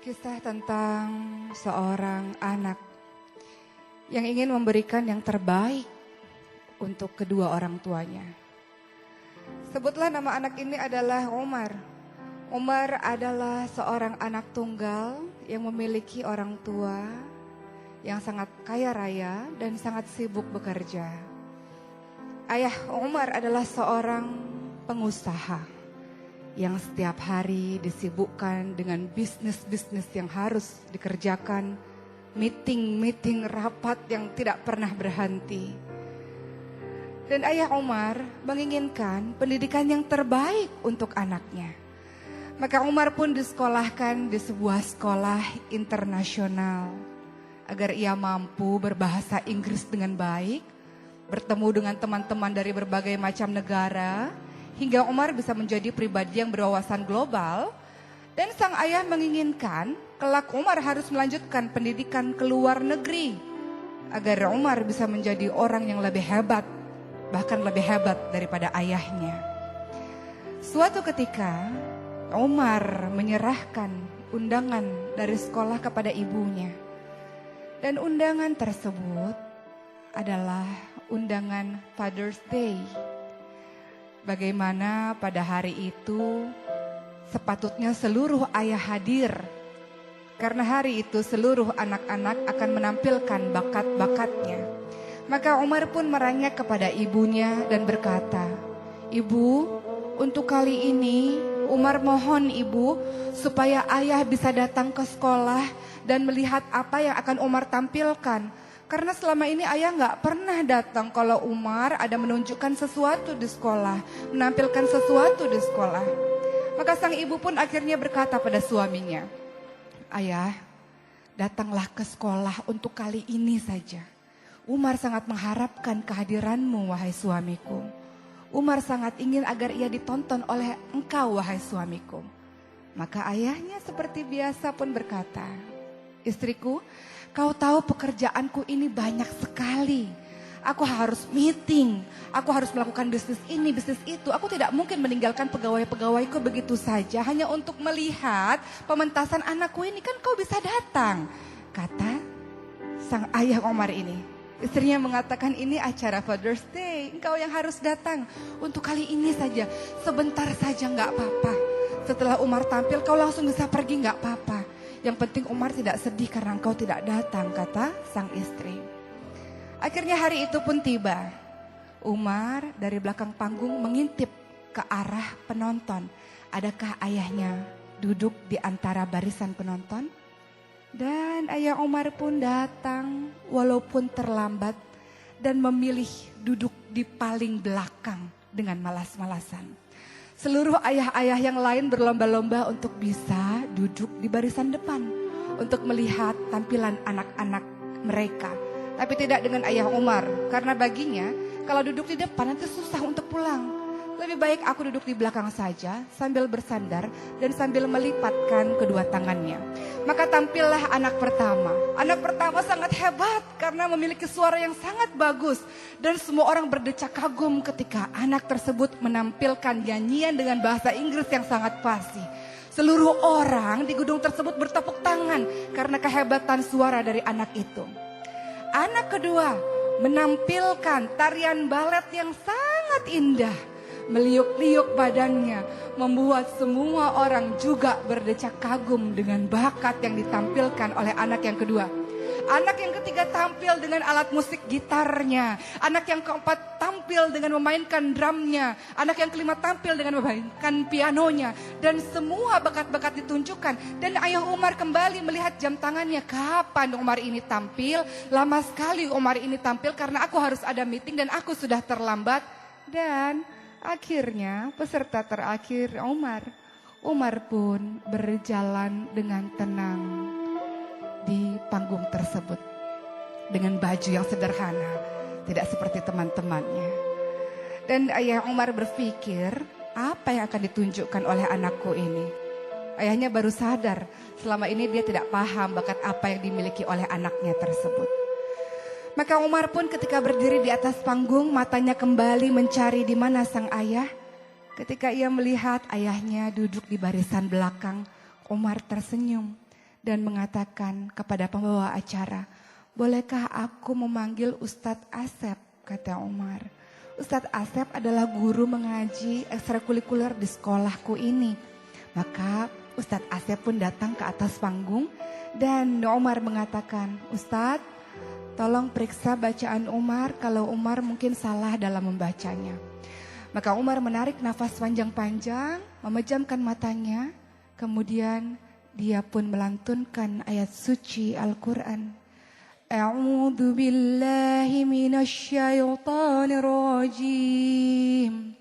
Kisah tentang seorang anak yang ingin memberikan yang terbaik untuk kedua orang tuanya. Sebutlah nama anak ini adalah Umar. Umar adalah seorang anak tunggal yang memiliki orang tua yang sangat kaya raya dan sangat sibuk bekerja. Ayah Umar adalah seorang pengusaha yang setiap hari disibukkan dengan bisnis-bisnis yang harus dikerjakan, meeting-meeting rapat yang tidak pernah berhenti. Dan ayah Umar menginginkan pendidikan yang terbaik untuk anaknya. Maka Umar pun disekolahkan di sebuah sekolah internasional agar ia mampu berbahasa Inggris dengan baik, bertemu dengan teman-teman dari berbagai macam negara, hingga Umar bisa menjadi pribadi yang berwawasan global. Dan sang ayah menginginkan kelak Umar harus melanjutkan pendidikan ke luar negeri agar Umar bisa menjadi orang yang lebih hebat, bahkan lebih hebat daripada ayahnya. Suatu ketika Umar menyerahkan undangan dari sekolah kepada ibunya. Dan undangan tersebut adalah undangan Father's Day. Bagaimana pada hari itu sepatutnya seluruh ayah hadir. Karena hari itu seluruh anak-anak akan menampilkan bakat-bakatnya. Maka Umar pun merangak kepada ibunya dan berkata, "Ibu, untuk kali ini Umar mohon ibu supaya ayah bisa datang ke sekolah dan melihat apa yang akan Umar tampilkan. Karena selama ini ayah gak pernah datang kalau Umar ada menunjukkan sesuatu di sekolah, menampilkan sesuatu di sekolah." Maka sang ibu pun akhirnya berkata pada suaminya, "Ayah, datanglah ke sekolah untuk kali ini saja. Umar sangat mengharapkan kehadiranmu, wahai suamiku. Umar sangat ingin agar ia ditonton oleh engkau, wahai suamiku." Maka ayahnya seperti biasa pun berkata, "Istriku, kau tahu pekerjaanku ini banyak sekali. Aku harus meeting, aku harus melakukan bisnis ini, bisnis itu. Aku tidak mungkin meninggalkan pegawai-pegawaiku begitu saja hanya untuk melihat pementasan anakku ini. Kan kau bisa datang," kata sang ayah Umar ini. Istrinya mengatakan, "Ini acara Father's Day, engkau yang harus datang. Untuk kali ini saja, sebentar saja gak apa-apa. Setelah Umar tampil kau langsung bisa pergi gak apa-apa. Yang penting Umar tidak sedih karena engkau tidak datang," kata sang istri. Akhirnya hari itu pun tiba. Umar dari belakang panggung mengintip ke arah penonton. Adakah ayahnya duduk di antara barisan penonton? Dan ayah Umar pun datang walaupun terlambat dan memilih duduk di paling belakang dengan malas-malasan. Seluruh ayah-ayah yang lain berlomba-lomba untuk bisa duduk di barisan depan untuk melihat tampilan anak-anak mereka. Tapi tidak dengan ayah Umar, karena baginya kalau duduk di depan nanti susah untuk pulang. Lebih baik aku duduk di belakang saja sambil bersandar dan sambil melipatkan kedua tangannya. Maka tampillah anak pertama. Anak pertama sangat hebat karena memiliki suara yang sangat bagus. Dan semua orang berdecak kagum ketika anak tersebut menampilkan nyanyian dengan bahasa Inggris yang sangat fasih. Seluruh orang di gedung tersebut bertepuk tangan karena kehebatan suara dari anak itu. Anak kedua menampilkan tarian balet yang sangat indah. Meliuk-liuk badannya membuat semua orang juga berdecak kagum dengan bakat yang ditampilkan oleh anak yang kedua. Anak yang ketiga tampil dengan alat musik gitarnya. Anak yang keempat tampil dengan memainkan drumnya. Anak yang kelima tampil dengan memainkan pianonya. Dan semua bakat-bakat ditunjukkan. Dan ayah Umar kembali melihat jam tangannya. Kapan Umar ini tampil? Lama sekali Umar ini tampil karena aku harus ada meeting dan aku sudah terlambat. Dan akhirnya peserta terakhir Umar. Umar pun berjalan dengan tenang di panggung tersebut dengan baju yang sederhana, tidak seperti teman-temannya. Dan ayah Umar berpikir, apa yang akan ditunjukkan oleh anakku ini? Ayahnya baru sadar selama ini dia tidak paham bakat apa yang dimiliki oleh anaknya tersebut. Maka Umar pun ketika berdiri di atas panggung, matanya kembali mencari di mana sang ayah. Ketika ia melihat ayahnya duduk di barisan belakang, Umar tersenyum dan mengatakan kepada pembawa acara, "Bolehkah aku memanggil Ustadz Asep?" kata Umar. Ustadz Asep adalah guru mengaji ekstrakurikuler di sekolahku ini. Maka Ustadz Asep pun datang ke atas panggung dan Umar mengatakan, "Ustadz, tolong periksa bacaan Umar kalau Umar mungkin salah dalam membacanya." Maka Umar menarik nafas panjang-panjang, memejamkan matanya, kemudian dia pun melantunkan ayat suci Al-Quran. A'udzu billahi minasy syaithanir rajim.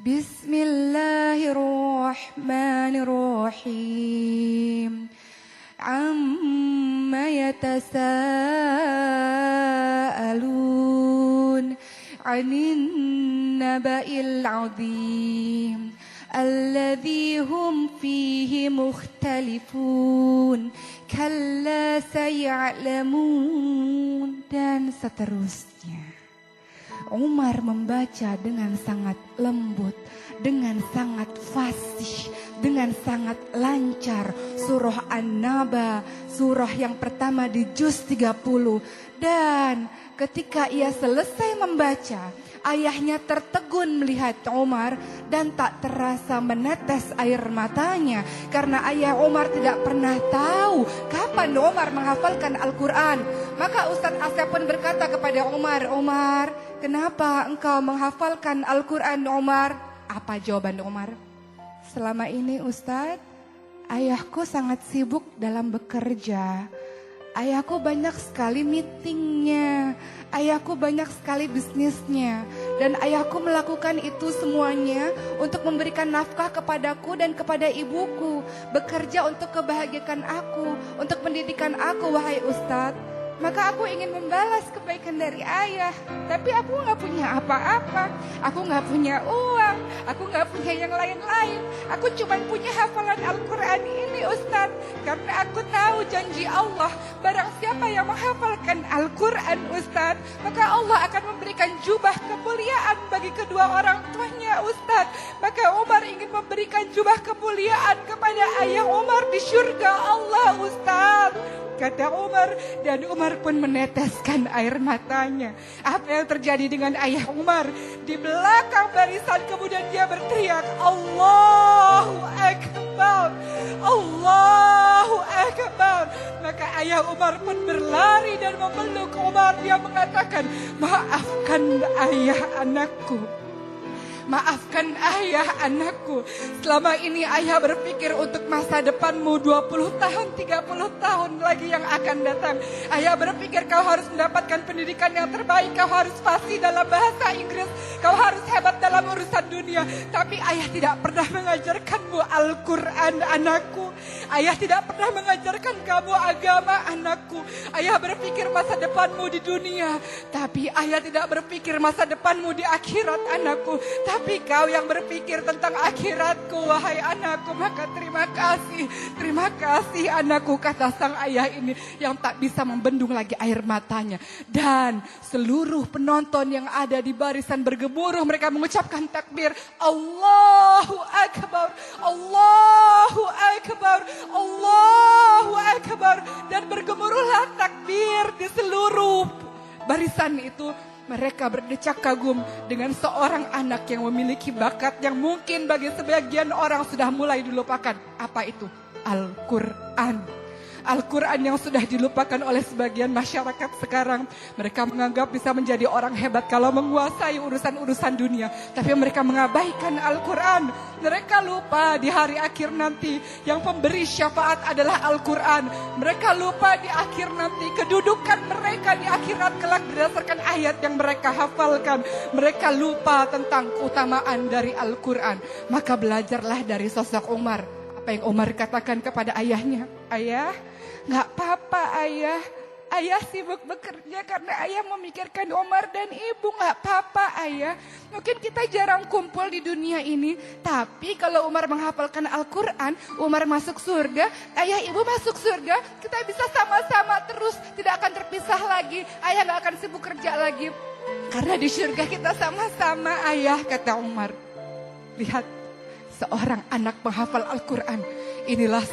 Bismillahirrahmanirrahim. Amma yatasaalun 'anin naba'il 'adzim alladzi hum fihi mukhtalifun kalla saya'lamun, dan seterusnya. Umar membaca dengan sangat lembut, dengan sangat fasih, dengan sangat lancar surah An-Naba, surah yang pertama di juz 30. Dan ketika ia selesai membaca, ayahnya tertegun melihat Umar dan tak terasa menetes air matanya. Karena ayah Umar tidak pernah tahu kapan Umar menghafalkan Al-Quran. Maka Ustadz Asep pun berkata kepada Umar, "Umar, kenapa engkau menghafalkan Al-Quran, Umar?" Apa jawaban Umar? "Selama ini Ustadz, ayahku sangat sibuk dalam bekerja. Ayahku banyak sekali meetingnya, ayahku banyak sekali bisnisnya, dan ayahku melakukan itu semuanya untuk memberikan nafkah kepadaku dan kepada ibuku, bekerja untuk kebahagiaan aku, untuk pendidikan aku, wahai Ustadz. Maka aku ingin membalas kebaikan dari ayah, tapi aku gak punya apa-apa, aku gak punya uang, aku gak punya yang lain-lain. Aku cuma punya hafalan Al-Quran ini Ustadz, karena aku tahu janji Allah, barang siapa yang menghafalkan Al-Quran Ustadz, maka Allah akan memberikan jubah kemuliaan bagi kedua orang tuanya Ustadz. Maka Umar ingin memberikan jubah kemuliaan kepada ayah Umar di surga Allah Ustadz," kata Umar, dan Umar pun meneteskan air matanya. Apa yang terjadi dengan ayah Umar? Di belakang barisan kemudian dia berteriak, "Allahu Akbar, Allahu Akbar." Maka ayah Umar pun berlari dan memeluk Umar. Dia mengatakan, "Maafkan ayah anakku. Maafkan ayah anakku. Selama ini ayah berpikir untuk masa depanmu 20 tahun, 30 tahun lagi yang akan datang. Ayah berpikir kau harus mendapatkan pendidikan yang terbaik, kau harus fasih dalam bahasa Inggris, kau harus hebat dalam urusan dunia. Tapi ayah tidak pernah mengajarkanmu Al-Quran anakku. Ayah tidak pernah mengajarkan kamu agama anakku. Ayah berpikir masa depanmu di dunia, tapi ayah tidak berpikir masa depanmu di akhirat anakku. Tapi kau yang berpikir tentang akhiratku, wahai anakku, maka terima kasih anakku," kata sang ayah ini yang tak bisa membendung lagi air matanya. Dan seluruh penonton yang ada di barisan bergemuruh, mereka mengucapkan takbir, "Allahu Akbar, Allahu Akbar, Allahu Akbar." Dan bergemuruhlah takbir di seluruh barisan itu. Mereka berdecak kagum dengan seorang anak yang memiliki bakat yang mungkin bagi sebagian orang sudah mulai dilupakan. Apa itu? Al-Quran. Al-Quran yang sudah dilupakan oleh sebagian masyarakat sekarang. Mereka menganggap bisa menjadi orang hebat kalau menguasai urusan-urusan dunia. Tapi mereka mengabaikan Al-Quran. Mereka lupa di hari akhir nanti yang pemberi syafaat adalah Al-Quran. Mereka lupa di akhir nanti kedudukan mereka di akhirat kelak berdasarkan ayat yang mereka hafalkan. Mereka lupa tentang keutamaan dari Al-Quran. Maka belajarlah dari sosok Umar. Apa yang Umar katakan kepada ayahnya? "Ayah, gak apa-apa ayah. Ayah sibuk bekerja karena ayah memikirkan Umar dan ibu. Gak apa-apa ayah. Mungkin kita jarang kumpul di dunia ini. Tapi kalau Umar menghafalkan Al-Quran, Umar masuk surga, ayah ibu masuk surga. Kita bisa sama-sama terus, tidak akan terpisah lagi. Ayah gak akan sibuk kerja lagi. Karena di surga kita sama-sama ayah, kata Umar. Lihat, seorang anak penghafal Al-Quran. Inilah